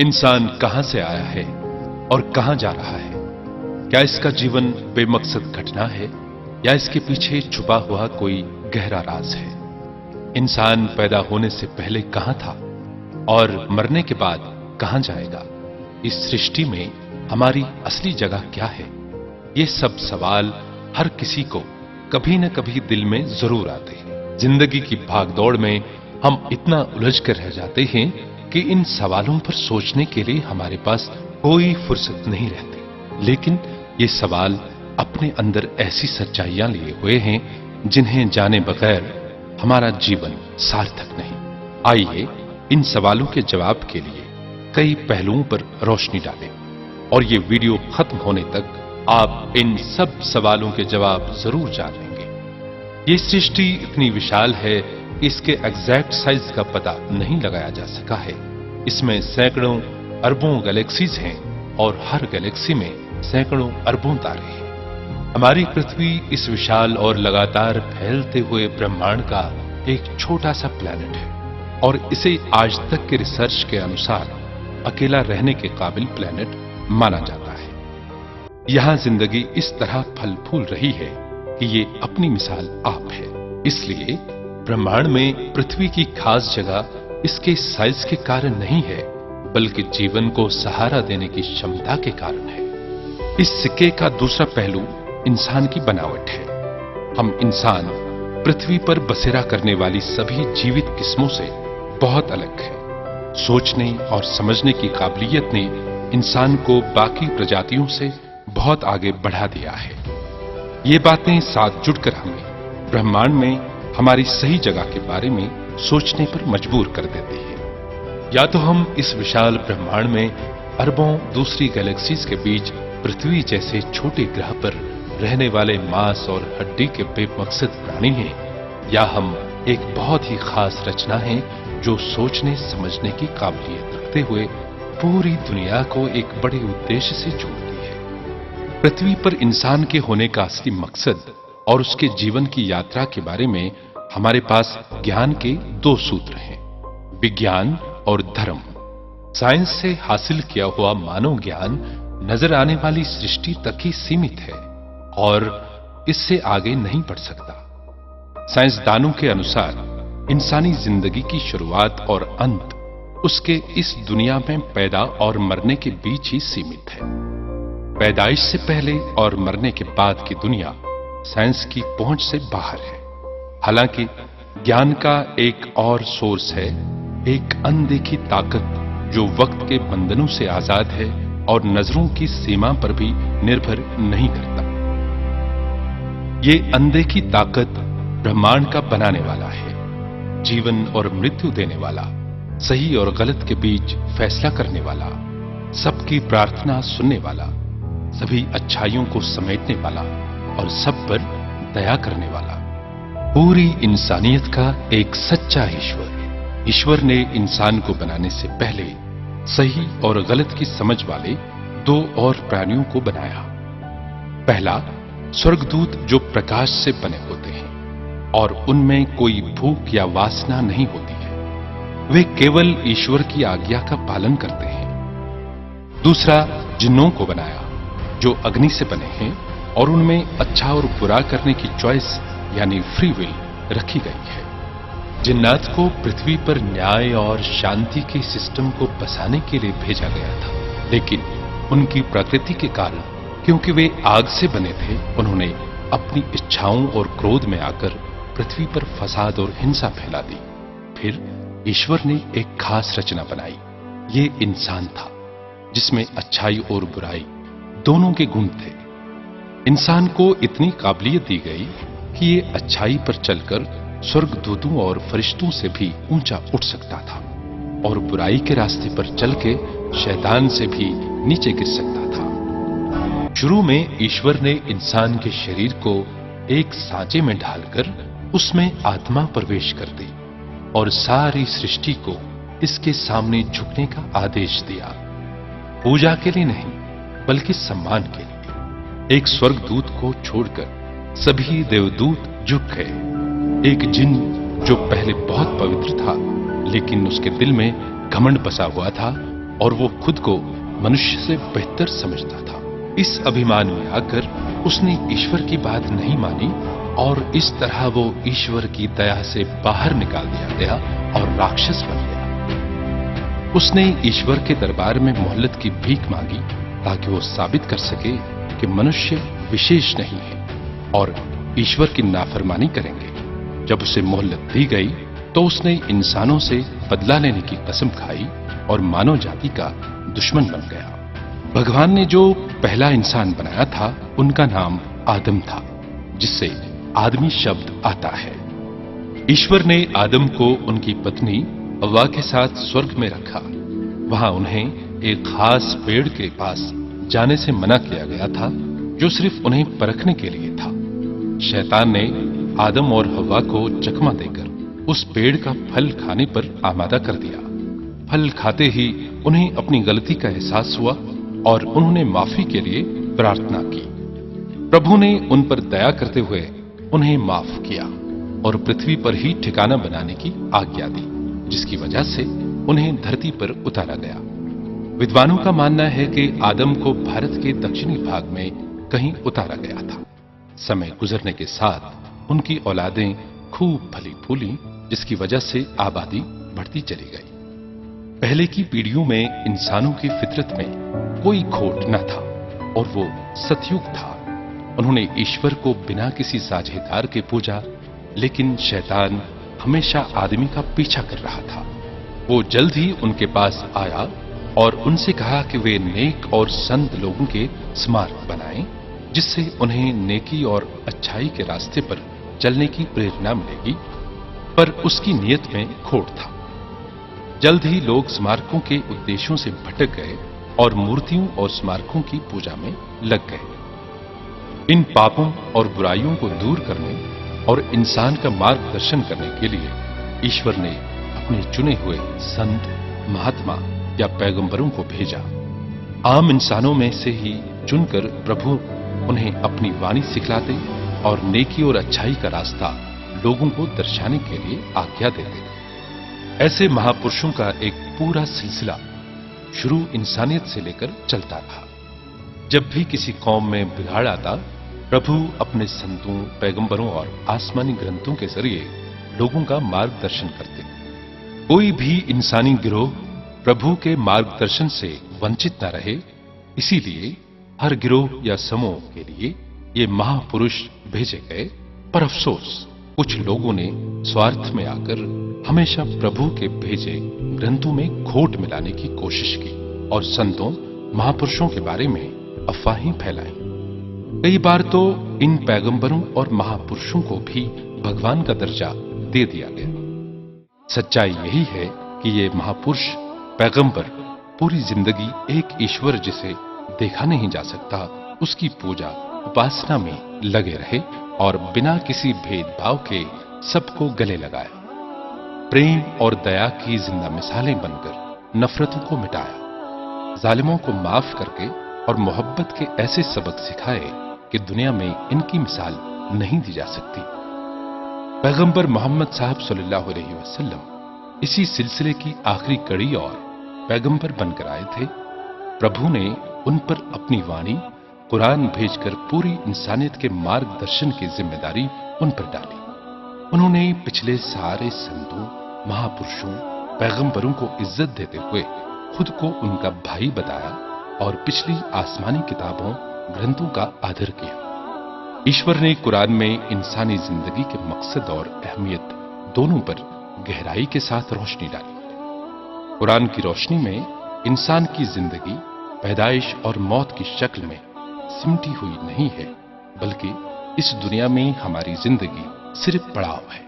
इंसान कहां से आया है और कहां जा रहा है? क्या इसका जीवन बेमकसद घटना है या इसके पीछे छुपा हुआ कोई गहरा राज है? इंसान पैदा होने से पहले कहां था और मरने के बाद कहां जाएगा? इस सृष्टि में हमारी असली जगह क्या है? ये सब सवाल हर किसी को कभी न कभी दिल में जरूर आते हैं। जिंदगी की भागदौड़ में हम इतना उलझ कर रह जाते हैं कि इन सवालों पर सोचने के लिए हमारे पास कोई फुर्सत नहीं रहती। लेकिन ये सवाल अपने अंदर ऐसी सच्चाइयां लिए हुए हैं जिन्हें जाने बगैर हमारा जीवन सार्थक नहीं। आइए इन सवालों के जवाब के लिए कई पहलुओं पर रोशनी डालें और ये वीडियो खत्म होने तक आप इन सब सवालों के जवाब जरूर जान लेंगे। ये सृष्टि इतनी विशाल है कि इसके एग्जैक्ट साइज का पता नहीं लगाया जा सका है। इसमें सैकड़ों अरबों गैलेक्सीज हैं और हर गैलेक्सी में सैकड़ों अरबों तारे हैं। हमारी पृथ्वी इस विशाल और लगातार फैलते हुए ब्रह्मांड का एक छोटा सा प्लैनेट है और इसे आज तक के रिसर्च के अनुसार अकेला रहने के काबिल प्लैनेट माना जाता है। यहां जिंदगी इस तरह फल फूल रही है कि ये अपनी मिसाल आप है। इसलिए ब्रह्मांड में पृथ्वी की खास जगह इसके साइज के कारण नहीं है, बल्कि जीवन को सहारा देने की क्षमता के कारण है। इस सिक्के का दूसरा पहलू इंसान की बनावट है। हम इंसान पृथ्वी पर बसेरा करने वाली सभी जीवित किस्मों से बहुत अलग हैं। सोचने और समझने की काबिलियत ने इंसान को बाकी प्रजातियों से बहुत आगे बढ़ा दिया है। ये बातें साथ जुड़कर हमें ब्रह्मांड में हमारी सही जगह के बारे में सोचने पर मजबूर कर देती है। या तो हम इस विशाल ब्रह्मांड में अरबों दूसरी गैलेक्सीज के बीच पृथ्वी जैसे छोटे ग्रह पर रहने वाले मांस और हड्डी के बेमकसद प्राणी हैं, या हम एक बहुत ही खास रचना है जो सोचने समझने की काबिलियत रखते हुए पूरी दुनिया को एक बड़े उद्देश्य से जोड़ती है। पृथ्वी पर इंसान के होने का असली मकसद और उसके जीवन की यात्रा के बारे में हमारे पास ज्ञान के दो सूत्र हैं, विज्ञान और धर्म। साइंस से हासिल किया हुआ मानव ज्ञान नजर आने वाली सृष्टि तक ही सीमित है और इससे आगे नहीं बढ़ सकता। साइंसदानों के अनुसार इंसानी जिंदगी की शुरुआत और अंत उसके इस दुनिया में पैदा और मरने के बीच ही सीमित है। पैदाइश से पहले और मरने के बाद की दुनिया साइंस की पहुंच से बाहर है। हालांकि ज्ञान का एक और सोर्स है, एक अनदेखी ताकत जो वक्त के बंधनों से आजाद है और नजरों की सीमा पर भी निर्भर नहीं करता। ये अनदेखी ताकत ब्रह्मांड का बनाने वाला है, जीवन और मृत्यु देने वाला, सही और गलत के बीच फैसला करने वाला, सबकी प्रार्थना सुनने वाला, सभी अच्छाइयों को समेटने वाला और सब पर दया करने वाला, पूरी इंसानियत का एक सच्चा ईश्वर। ईश्वर ने इंसान को बनाने से पहले सही और गलत की समझ वाले दो और प्राणियों को बनाया। पहला, स्वर्गदूत जो प्रकाश से बने होते हैं और उनमें कोई भूख या वासना नहीं होती है, वे केवल ईश्वर की आज्ञा का पालन करते हैं। दूसरा, जिन्नों को बनाया जो अग्नि से बने हैं और उनमें अच्छा और बुरा करने की चॉइस यानी फ्री विल रखी गई है। जिन्नात को पृथ्वी पर न्याय और शांति के सिस्टम को बसाने के लिए भेजा गया था, लेकिन उनकी प्रकृति के कारण, क्योंकि वे आग से बने थे, उन्होंने अपनी इच्छाओं और क्रोध में आकर पृथ्वी पर फसाद और हिंसा फैला दी। फिर ईश्वर ने एक खास रचना बनाई। ये इंसान था जिसमें अच्छाई और बुराई दोनों के गुण थे। इंसान को इतनी काबिलियत दी गई कि ये अच्छाई पर चलकर स्वर्गदूतों और फरिश्तों से भी ऊंचा उठ सकता था और बुराई के रास्ते पर चल के शैतान से भी नीचे गिर सकता था। शुरू में ईश्वर ने इंसान के शरीर को एक सांचे में ढालकर उसमें आत्मा प्रवेश कर दी और सारी सृष्टि को इसके सामने झुकने का आदेश दिया। पूजा के लिए नहीं, बल्कि सम्मान के लिए। एक स्वर्गदूत को छोड़कर सभी देवदूत झुक गए। एक जिन जो पहले बहुत पवित्र था, लेकिन उसके दिल में घमंड बसा हुआ था और वो खुद को मनुष्य से बेहतर समझता था। इस अभिमान में आकर उसने ईश्वर की बात नहीं मानी और इस तरह वो ईश्वर की दया से बाहर निकाल दिया गया और राक्षस बन गया। उसने ईश्वर के दरबार में मोहल्लत की भीख मांगी ताकि वो साबित कर सके कि मनुष्य विशेष नहीं है और ईश्वर की नाफरमानी करेंगे। जब उसे मोहल्लत दी गई तो उसने इंसानों से बदला लेने की कसम खाई और मानव जाति का दुश्मन बन गया। भगवान ने जो पहला इंसान बनाया था उनका नाम आदम था, जिससे आदमी शब्द आता है। ईश्वर ने आदम को उनकी पत्नी हव्वा के साथ स्वर्ग में रखा। वहां उन्हें एक खास पेड़ के पास जाने से मना किया गया था जो सिर्फ उन्हें परखने के लिए था। शैतान ने आदम और हव्वा को चकमा देकर उस पेड़ का फल खाने पर आमादा कर दिया। फल खाते ही उन्हें अपनी गलती का एहसास हुआ और उन्होंने माफी के लिए प्रार्थना की। प्रभु ने उन पर दया करते हुए उन्हें माफ किया और पृथ्वी पर ही ठिकाना बनाने की आज्ञा दी, जिसकी वजह से उन्हें धरती पर उतारा गया। विद्वानों का मानना है कि आदम को भारत के दक्षिणी भाग में कहीं उतारा गया था। समय गुजरने के साथ उनकी औलादें खूब फली फूली, जिसकी वजह से आबादी बढ़ती चली गई। पहले की पीढ़ियों में इंसानों की फितरत में कोई खोट न था और वो सतयुग था। उन्होंने ईश्वर को बिना किसी साझेदार के पूजा, लेकिन शैतान हमेशा आदमी का पीछा कर रहा था। वो जल्द ही उनके पास आया और उनसे कहा कि वे नेक और संत लोगों के स्मारक बनाएं, जिससे उन्हें नेकी और अच्छाई के रास्ते पर चलने की प्रेरणा मिलेगी। पर उसकी नीयत में खोट था। जल्द ही लोग स्मारकों के उद्देश्यों से भटक गए और मूर्तियों और स्मारकों की पूजा में लग गए। इन पापों और बुराइयों को दूर करने और इंसान का मार्गदर्शन करने के लिए ईश्वर ने अपने चुने हुए संत, महात्मा या पैगंबरों को भेजा। आम इंसानों में से ही चुनकर प्रभु उन्हें अपनी वाणी सिखलाते और नेकी और अच्छाई का रास्ता लोगों को दर्शाने के लिए आज्ञा देते। ऐसे महापुरुषों का एक पूरा सिलसिला शुरू इंसानियत से लेकर चलता रहा। जब भी किसी कौम में बिगाड़ आता, प्रभु अपने संतों, पैगंबरों और आसमानी ग्रंथों के जरिए लोगों का मार्गदर्शन करते। कोई भी इंसानी गिरोह प्रभु के मार्गदर्शन से वंचित न रहे, इसीलिए हर गिरोह या समूह के लिए ये महापुरुष भेजे गए। पर अफसोस, कुछ लोगों ने स्वार्थ में आकर हमेशा प्रभु के भेजे ग्रंथों में खोट मिलाने की कोशिश की और संतों, महापुरुषों के बारे में अफवाहें फैलाई। कई बार तो इन पैगंबरों और महापुरुषों को भी भगवान का दर्जा दे दिया गया। सच्चाई यही है कि ये महापुरुष, पैगंबर पूरी जिंदगी एक ईश्वर जिसे देखा नहीं जा सकता उसकी पूजा, उपासना में लगे रहे और बिना किसी भेदभाव के सबको गले लगाया। प्रेम और दया की जिंदा मिसालें बनकर नफरतों को मिटाया, जालिमों को माफ करके और मोहब्बत के ऐसे सबक सिखाए कि दुनिया में इनकी मिसाल नहीं दी जा सकती। पैगंबर मोहम्मद साहब सल्लल्लाहु अलैहि वसल्लम इसी सिलसिले की आखिरी कड़ी और पैगंबर बनकर आए थे। प्रभु ने उन पर अपनी वाणी कुरान भेजकर पूरी इंसानियत के मार्गदर्शन की जिम्मेदारी उन पर डाली। उन्होंने पिछले सारे संतों, महापुरुषों, पैगंबरों को इज्जत देते हुए खुद को उनका भाई बताया और पिछली आसमानी किताबों, ग्रंथों का आदर किया। ईश्वर ने कुरान में इंसानी जिंदगी के मकसद और अहमियत दोनों पर गहराई के साथ रोशनी डाली। कुरान की रोशनी में इंसान की जिंदगी पैदाइश और मौत की शक्ल में सिमटी हुई नहीं है, बल्कि इस दुनिया में हमारी जिंदगी सिर्फ पड़ाव है,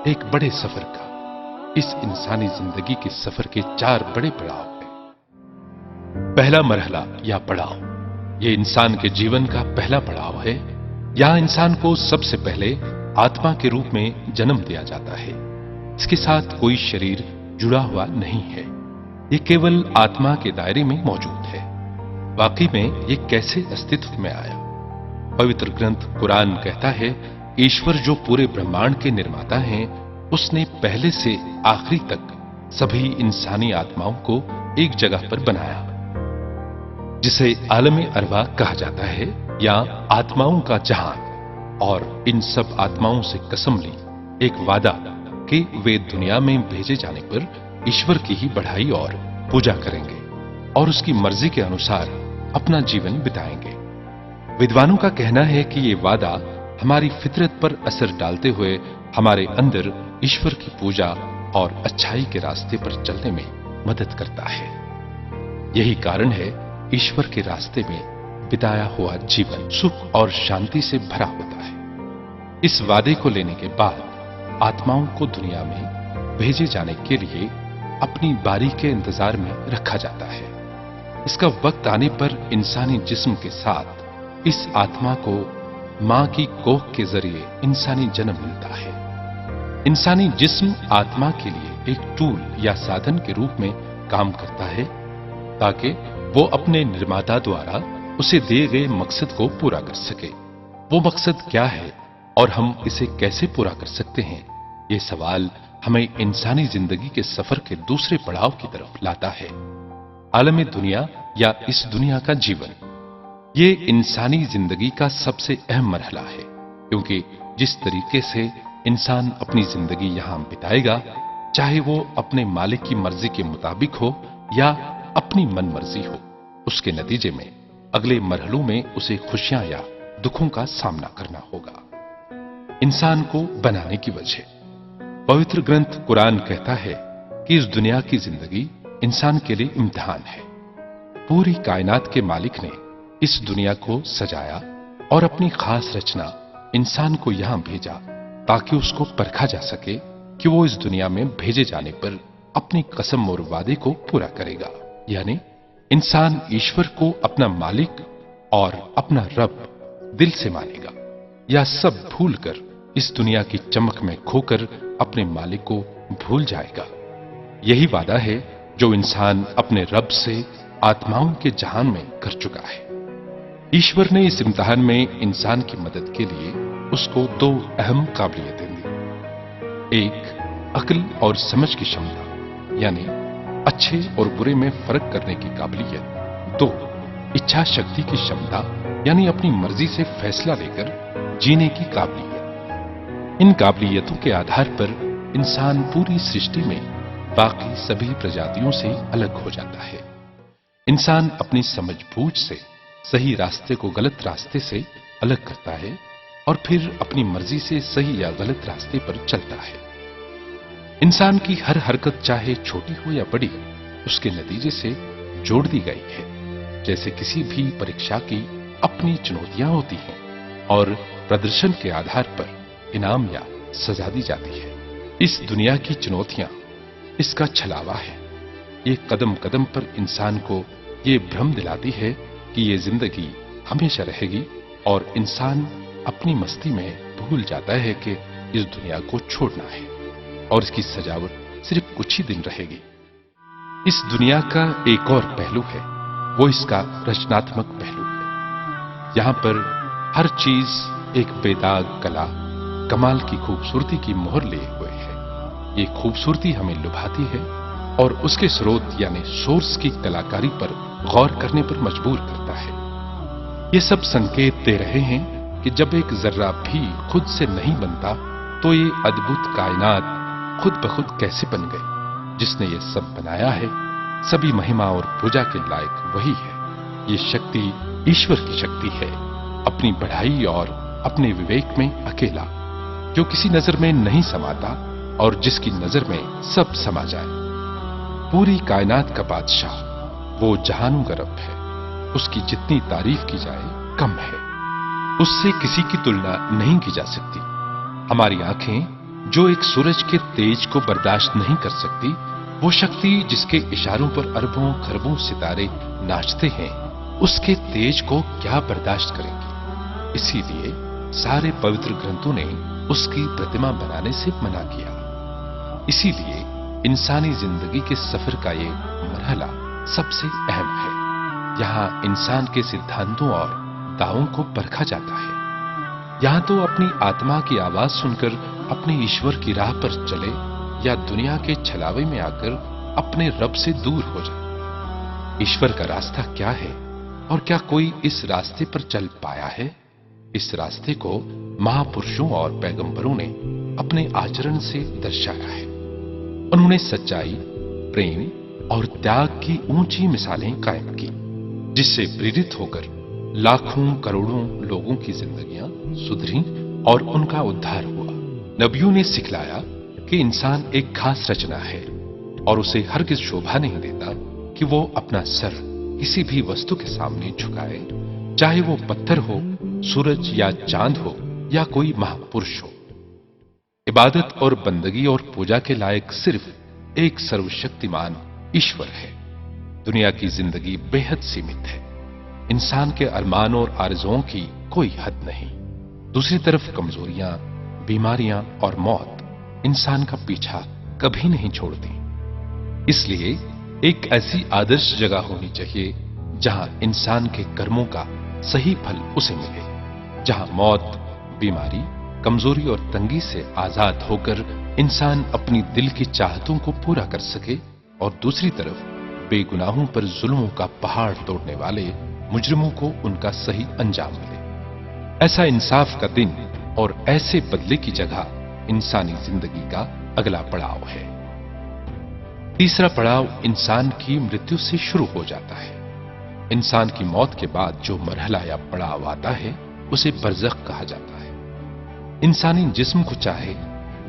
एक बड़े सफर का। इस इंसानी जिंदगी के सफर के 4 बड़े पड़ाव हैं। पहला मरहला या पड़ाव, ये इंसान के जीवन का पहला पड़ाव है। यहां इंसान को सबसे पहले आत्मा के रूप में जन्म दिया जाता है। इसके साथ कोई शरीर जुड़ा हुआ नहीं है, ये केवल आत्मा के दायरे में मौजूद है। वाकई में ये कैसे अस्तित्व में आया? पवित्र ग्रंथ कुरान कहता है, ईश्वर जो पूरे ब्रह्मांड के निर्माता हैं, उसने पहले से आखिरी तक सभी इंसानी आत्माओं को एक जगह पर बनाया, जिसे आलम अरवा कहा जाता है या आत्माओं का जहान। और इन सब आत्माओं से कसम ली, एक वादा कि वे दुनिया में भेजे जाने पर ईश्वर की ही बढ़ाई और पूजा करेंगे और उसकी मर्जी के अनुसार अपना जीवन बिताएंगे। विद्वानों का कहना है कि ये वादा हमारी फितरत पर असर डालते हुए हमारे अंदर ईश्वर की पूजा और अच्छाई के रास्ते पर चलने में मदद करता है। यही कारण है ईश्वर के रास्ते में बिताया हुआ जीवन सुख और शांति से भरा होता है। इस वादे को लेने के बाद आत्माओं को दुनिया में भेजे जाने के लिए अपनी बारी के इंतजार में रखा जाता है। इसका वक्त आने पर इंसानी जिस्म के साथ इस आत्मा को मां की कोख के जरिए इंसानी जन्म मिलता है। इंसानी जिस्म आत्मा के लिए एक टूल या साधन के रूप में काम करता है ताकि वो अपने निर्माता द्वारा उसे दिए गए मकसद को पूरा कर सके। वो मकसद क्या है और हम इसे कैसे पूरा कर सकते हैं, ये सवाल हमें इंसानी जिंदगी के सफर के दूसरे पड़ाव की तरफ लाता है। आलम दुनिया या इस दुनिया का जीवन, ये इंसानी जिंदगी का सबसे अहम मरहला है, क्योंकि जिस तरीके से इंसान अपनी जिंदगी यहां बिताएगा, चाहे वो अपने मालिक की मर्जी के मुताबिक हो या अपनी मन मर्जी हो, उसके नतीजे में अगले मरहलों में उसे खुशियां या दुखों का सामना करना होगा। इंसान को बनाने की वजह, पवित्र ग्रंथ कुरान कहता है कि इस दुनिया की जिंदगी इंसान के लिए इम्तिहान है। पूरी कायनात के मालिक ने इस दुनिया को सजाया और अपनी खास रचना इंसान को यहां भेजा ताकि उसको परखा जा सके कि वो इस दुनिया में भेजे जाने पर अपनी कसम और वादे को पूरा करेगा। यानी इंसान ईश्वर को अपना मालिक और अपना रब दिल से मानेगा या सब भूलकर इस दुनिया की चमक में खोकर अपने मालिक को भूल जाएगा। यही वादा है जो इंसान अपने रब से आत्माओं के जहान में कर चुका है। ईश्वर ने इस इम्तिहान में इंसान की मदद के लिए उसको दो अहम काबिलियतें दी। एक अक्ल और समझ की क्षमता, यानी अच्छे और बुरे में फर्क करने की काबिलियत। दो, इच्छा शक्ति की क्षमता, यानी अपनी मर्जी से फैसला लेकर जीने की काबिलियत। इन काबिलियतों के आधार पर इंसान पूरी सृष्टि में बाकी सभी प्रजातियों से अलग हो जाता है। इंसान अपनी समझबूझ से सही रास्ते को गलत रास्ते से अलग करता है और फिर अपनी मर्जी से सही या गलत रास्ते पर चलता है। इंसान की हर हरकत चाहे छोटी हो या बड़ी, उसके नतीजे से जोड़ दी गई है। जैसे किसी भी परीक्षा की अपनी चुनौतियां होती हैं और प्रदर्शन के आधार पर इनाम या सजा दी जाती है। इस दुनिया की चुनौतियां इसका छलावा है। ये कदम कदम पर इंसान को ये भ्रम दिलाती है कि ये जिंदगी हमेशा रहेगी और इंसान अपनी मस्ती में भूल जाता है कि इस दुनिया को छोड़ना है और इसकी सजावट सिर्फ कुछ ही दिन रहेगी। इस दुनिया का एक और पहलू है, वो इसका रचनात्मक पहलू है। यहां पर हर चीज एक बेदाग कला, कमाल की खूबसूरती की मोहर लिए हुए है। ये खूबसूरती हमें लुभाती है और उसके स्रोत यानी सोर्स की कलाकारी पर गौर करने पर मजबूर करता है। ये सब संकेत दे रहे हैं कि जब एक जर्रा भी खुद से नहीं बनता तो ये अद्भुत कायनात खुद ब खुद कैसे बन गई। जिसने ये सब बनाया है, सभी महिमा और पूजा के लायक वही है। ये शक्ति ईश्वर की शक्ति है, अपनी बढ़ाई और अपने विवेक में अकेला, जो किसी नजर में नहीं समाता और जिसकी नजर में सब समा जाए। पूरी कायनात का बादशाह वो जहानों का रब है। उसकी जितनी तारीफ की जाए कम है, उससे किसी की तुलना नहीं की जा सकती। हमारी आंखें जो एक सूरज के तेज को बर्दाश्त नहीं कर सकती, वो शक्ति जिसके इशारों पर अरबों खरबों सितारे नाचते हैं, उसके तेज को क्या बर्दाश्त करेंगी। इसीलिए सारे पवित्र ग्रंथों ने उसकी प्रतिमा बनाने से मना किया। इसीलिए इंसानी जिंदगी के सफर का ये मरहला सबसे अहम है। यहाँ इंसान के सिद्धांतों और दावों को परखा जाता है। यहाँ तो अपनी आत्मा की आवाज सुनकर अपने ईश्वर की राह पर चले या दुनिया के छलावे में आकर अपने रब से दूर हो जाए। ईश्वर का रास्ता क्या है और क्या कोई इस रास्ते पर चल पाया है? इस रास्ते को महापुरुषों और पैगंबरों ने अपने आचरण से दर्शाया है। उन्होंने सच्चाई, प्रेम और त्याग की ऊंची मिसालें कायम की, जिससे प्रेरित होकर लाखों करोड़ों लोगों की जिंदगियां सुधरी और उनका उद्धार हुआ। नबियों ने सिखलाया कि इंसान एक खास रचना है और उसे हरगिज शोभा नहीं देता कि वो अपना सर किसी भी वस्तु के सामने झुकाए, चाहे वो पत्थर हो, सूरज या चांद हो या कोई महापुरुष हो। इबादत और बंदगी और पूजा के लायक सिर्फ एक सर्वशक्तिमान ईश्वर है। दुनिया की जिंदगी बेहद सीमित है। इंसान के अरमान और आरज़ुओं की कोई हद नहीं। दूसरी तरफ कमजोरियां, बीमारियां और मौत इंसान का पीछा कभी नहीं छोड़ती। इसलिए एक ऐसी आदर्श जगह होनी चाहिए जहां इंसान के कर्मों का सही फल उसे मिले, जहां मौत, बीमारी, कमजोरी और तंगी से आजाद होकर इंसान अपनी दिल की चाहतों को पूरा कर सके और दूसरी तरफ बेगुनाहों पर जुल्मों का पहाड़ तोड़ने वाले मुजरिमों को उनका सही अंजाम मिले। ऐसा इंसाफ का दिन और ऐसे बदले की जगह इंसानी जिंदगी का अगला पड़ाव है। तीसरा पड़ाव इंसान की मृत्यु से शुरू हो जाता है। इंसान की मौत के बाद जो मरहला या पड़ाव आता है उसे बरज़ख कहा जाता है। इंसानी जिस्म को चाहे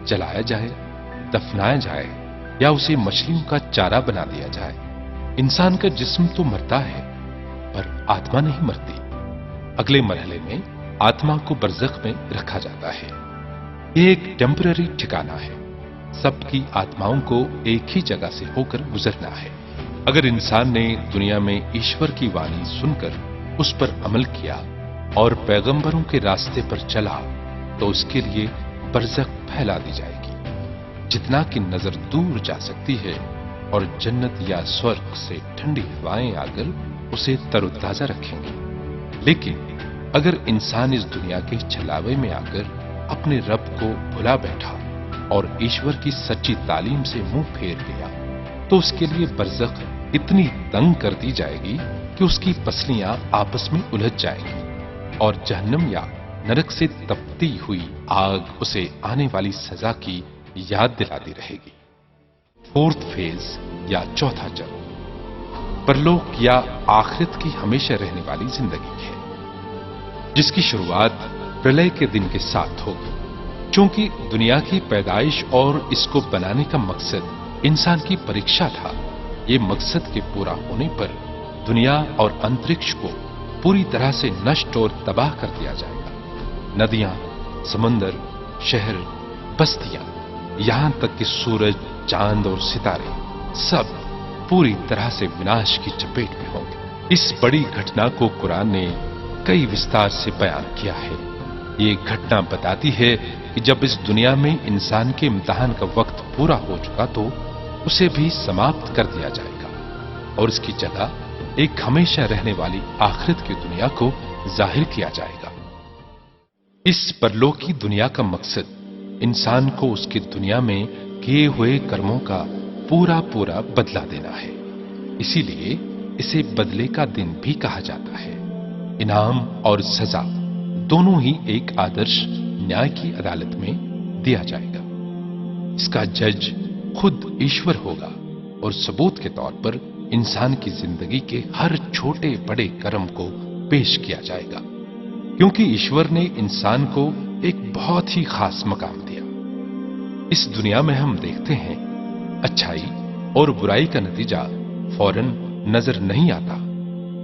जलाया जाए, दफनाया जाए या उसे मछलियों का चारा बना दिया जाए, इंसान का जिस्म तो मरता है पर आत्मा नहीं मरती। अगले मरहले में आत्मा को बरज़ख में रखा जाता है। ये एक टेम्पररी ठिकाना है। सबकी आत्माओं को एक ही जगह से होकर गुजरना है। अगर इंसान ने दुनिया में ईश्वर की वाणी सुनकर उस पर अमल किया और पैगंबरों के रास्ते पर चला तो उसके लिए बरज़ख फैला दी जाएगी, जितना कि नजर दूर जा सकती है, और जन्नत या स्वर्ग से ठंडी हवाएं आकर उसे तरोताजा रखेंगी। लेकिन अगर इंसान इस दुनिया के छलावे में आकर अपने रब को भुला बैठा और ईश्वर की सच्ची तालीम से मुंह फेर लिया तो उसके लिए बरज़ख इतनी तंग कर दी जाएगी कि उसकी पसलियां आपस में उलझ जाएंगी और जहन्नम या नरक से तपती हुई आग उसे आने वाली सजा की याद दिलाती रहेगी। फोर्थ फेज या चौथा चरण परलोक या आखिरत की हमेशा रहने वाली जिंदगी है, जिसकी शुरुआत प्रलय के दिन के साथ होगी। क्योंकि दुनिया की पैदाइश और इसको बनाने का मकसद इंसान की परीक्षा था, ये मकसद के पूरा होने पर दुनिया और अंतरिक्ष को पूरी तरह से नष्ट और तबाह कर दिया जाएगा। नदियां, समुंदर, शहर, बस्तियां, यहां तक कि सूरज, चांद और सितारे सब पूरी तरह से विनाश की चपेट में होंगे। इस बड़ी घटना को कुरान ने कई विस्तार से बयान किया है। ये घटना बताती है कि जब इस दुनिया में इंसान के इम्तिहान का वक्त पूरा हो चुका तो उसे भी समाप्त कर दिया जाएगा और इसकी जगह एक हमेशा रहने वाली आखिरत की दुनिया को जाहिर किया जाएगा। इस परलोकी दुनिया का मकसद इंसान को उसकी दुनिया में किए हुए कर्मों का पूरा पूरा बदला देना है। इसीलिए इसे बदले का दिन भी कहा जाता है। इनाम और सजा दोनों ही एक आदर्श न्याय की अदालत में दिया जाएगा। इसका जज खुद ईश्वर होगा और सबूत के तौर पर इंसान की जिंदगी के हर छोटे बड़े कर्म को पेश किया जाएगा, क्योंकि ईश्वर ने इंसान को एक बहुत ही खास मकाम दिया। इस दुनिया में हम देखते हैं अच्छाई और बुराई का नतीजा फौरन नजर नहीं आता।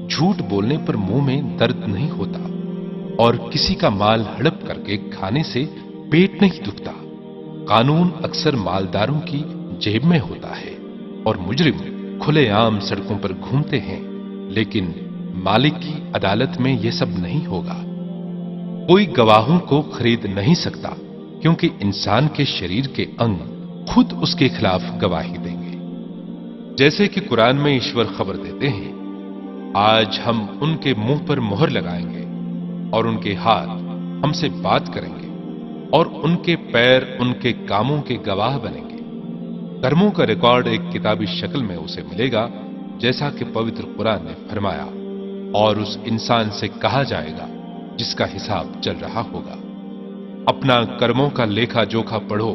झूठ बोलने पर मुंह में दर्द नहीं होता और किसी का माल हड़प करके खाने से पेट नहीं दुखता। कानून अक्सर मालदारों की जेब में होता है और मुजरिम खुलेआम सड़कों पर घूमते हैं, लेकिन मालिक की अदालत में यह सब नहीं होगा। कोई गवाहों को खरीद नहीं सकता, क्योंकि इंसान के शरीर के अंग खुद उसके खिलाफ गवाही देंगे। जैसे कि कुरान में ईश्वर खबर देते हैं, आज हम उनके मुंह पर मोहर लगाएंगे और उनके हाथ हमसे बात करेंगे और उनके पैर उनके कामों के गवाह बनेंगे। कर्मों का रिकॉर्ड एक किताबी शक्ल में उसे मिलेगा जैसा कि पवित्र कुरान ने फरमाया, और उस इंसान से कहा जाएगा जिसका हिसाब चल रहा होगा, अपना कर्मों का लेखा जोखा पढ़ो,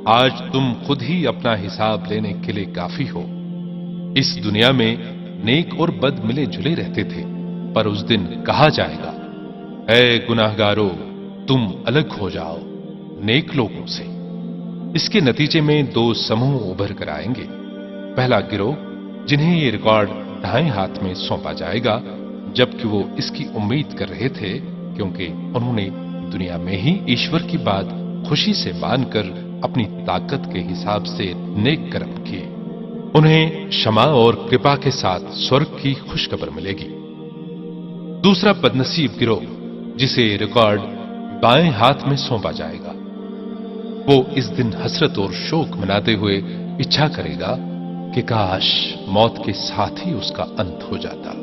आज तुम खुद ही अपना हिसाब लेने के लिए काफी हो। इस दुनिया में नेक और बद मिले जुले रहते थे, पर उस दिन कहा जाएगा, ऐ गुनाहगारों, तुम अलग हो जाओ नेक लोगों से। इसके नतीजे में दो समूह उभर कर आएंगे। पहला गिरोह, जिन्हें ये रिकॉर्ड दाएं हाथ में सौंपा जाएगा, जबकि वो इसकी उम्मीद कर रहे थे, क्योंकि उन्होंने दुनिया में ही ईश्वर की बात खुशी से मानकर अपनी ताकत के हिसाब से नेक कर्म किए। उन्हें क्षमा और कृपा के साथ स्वर्ग की खुशखबर मिलेगी। दूसरा बदनसीब गिरोह, जिसे रिकॉर्ड बाएं हाथ में सौंपा जाएगा, वो इस दिन हसरत और शोक मनाते हुए इच्छा करेगा कि काश मौत के साथ ही उसका अंत हो जाता।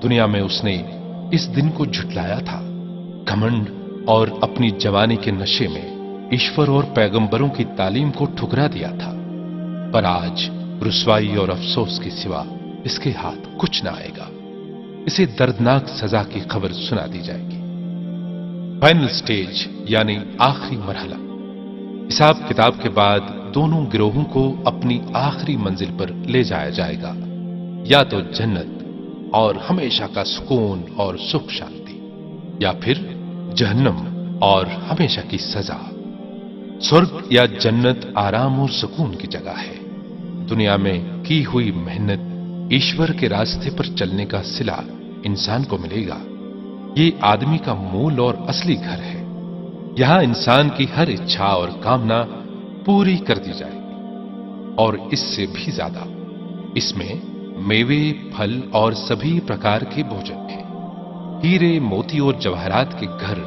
दुनिया में उसने इस दिन को झुठलाया था, घमंड और अपनी जवानी के नशे में ईश्वर और पैगंबरों की तालीम को ठुकरा दिया था। पर आज रुसवाई और अफसोस के सिवा इसके हाथ कुछ ना आएगा। इसे दर्दनाक सजा की खबर सुना दी जाएगी। फाइनल स्टेज यानी आखिरी मरहला, हिसाब किताब के बाद दोनों गिरोहों को अपनी आखिरी मंजिल पर ले जाया जाएगा, या तो जन्नत और हमेशा का सुकून और सुख शांति, या फिर जहन्नम और हमेशा की सजा। स्वर्ग या जन्नत आराम और सुकून की जगह है। दुनिया में की हुई मेहनत, ईश्वर के रास्ते पर चलने का सिला इंसान को मिलेगा। ये आदमी का मूल और असली घर है। यहां इंसान की हर इच्छा और कामना पूरी कर दी जाएगी, और इससे भी ज्यादा। इसमें मेवे, फल और सभी प्रकार के भोजन हैं। हीरे, मोती और जवाहरात के घर,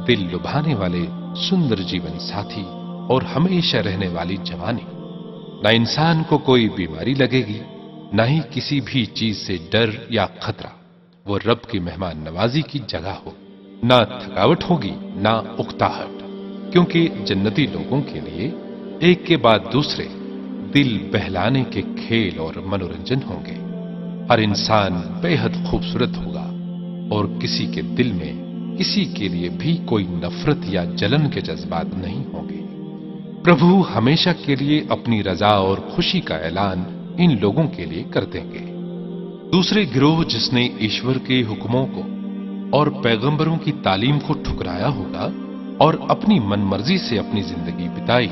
दिल लुभाने वाले सुंदर जीवन साथी और हमेशा रहने वाली जवानी। ना इंसान को कोई बीमारी लगेगी, ना ही किसी भी चीज से डर या खतरा। वो रब की मेहमान नवाजी की जगह हो। ना थकावट होगी, ना उकताहट, क्योंकि जन्नती लोगों के लिए एक के बाद दूसरे दिल बहलाने के खेल और मनोरंजन होंगे। हर इंसान बेहद खूबसूरत होगा, और किसी के दिल में किसी के लिए भी कोई नफरत या जलन के जज्बात नहीं होंगे। प्रभु हमेशा के लिए अपनी रजा और खुशी का ऐलान इन लोगों के लिए कर देंगे। दूसरे गिरोह, जिसने ईश्वर के हुक्मों को और पैगंबरों की तालीम को ठुकराया होगा और अपनी मनमर्जी से अपनी जिंदगी बिताई,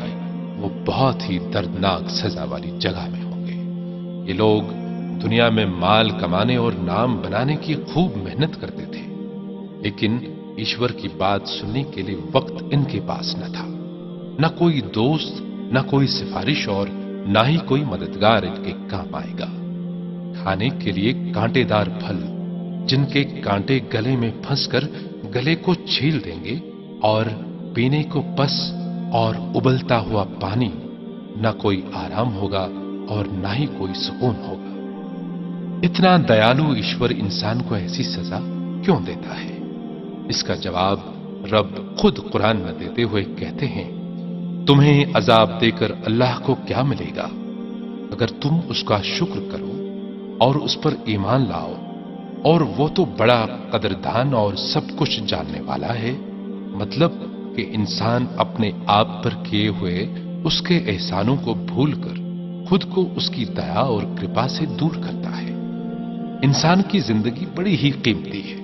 वो बहुत ही दर्दनाक सजा वाली जगह में होंगे। ये लोग दुनिया में माल कमाने और नाम बनाने की खूब मेहनत करते थे, लेकिन ईश्वर की बात सुनने के लिए वक्त इनके पास न था। न कोई दोस्त, न कोई सिफारिश, और न ही कोई मददगार इनके काम आएगा। खाने के लिए कांटेदार फल, जिनके कांटे गले में फंसकर गले को छील देंगे, और पीने को पस और उबलता हुआ पानी। न कोई आराम होगा और न ही कोई सुकून होगा। इतना दयालु ईश्वर इंसान को ऐसी सजा क्यों देता है? इसका जवाब रब खुद कुरान में देते हुए कहते हैं, तुम्हें अजाब देकर अल्लाह को क्या मिलेगा अगर तुम उसका शुक्र करो और उस पर ईमान लाओ, और वो तो बड़ा कदरदान और सब कुछ जानने वाला है। मतलब कि इंसान अपने आप पर किए हुए उसके एहसानों को भूलकर खुद को उसकी दया और कृपा से दूर करता है। इंसान की जिंदगी बड़ी ही कीमती है।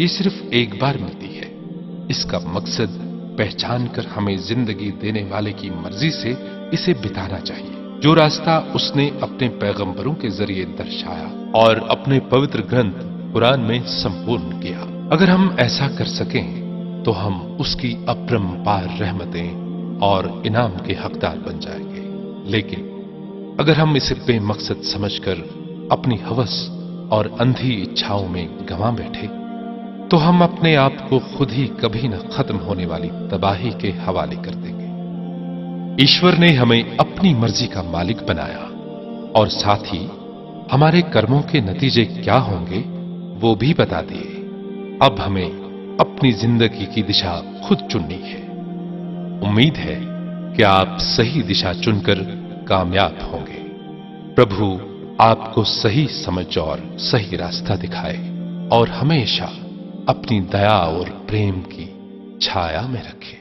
ये सिर्फ एक बार मिलती है। इसका मकसद पहचान कर हमें जिंदगी देने वाले की मर्जी से इसे बिताना चाहिए, जो रास्ता उसने अपने पैगंबरों के जरिए दर्शाया और अपने पवित्र ग्रंथ कुरान में संपूर्ण किया। अगर हम ऐसा कर सकें तो हम उसकी अपरंपार रहमतें और इनाम के हकदार बन जाएंगे। लेकिन अगर हम इसे बेमकसद समझकर अपनी हवस और अंधी इच्छाओं में गंवा बैठे, तो हम अपने आप को खुद ही कभी न खत्म होने वाली तबाही के हवाले कर देंगे। ईश्वर ने हमें अपनी मर्जी का मालिक बनाया और साथ ही हमारे कर्मों के नतीजे क्या होंगे वो भी बता दिए। अब हमें अपनी जिंदगी की दिशा खुद चुननी है। उम्मीद है कि आप सही दिशा चुनकर कामयाब होंगे। प्रभु आपको सही समझ और सही रास्ता दिखाए और हमेशा अपनी दया और प्रेम की छाया में रखे।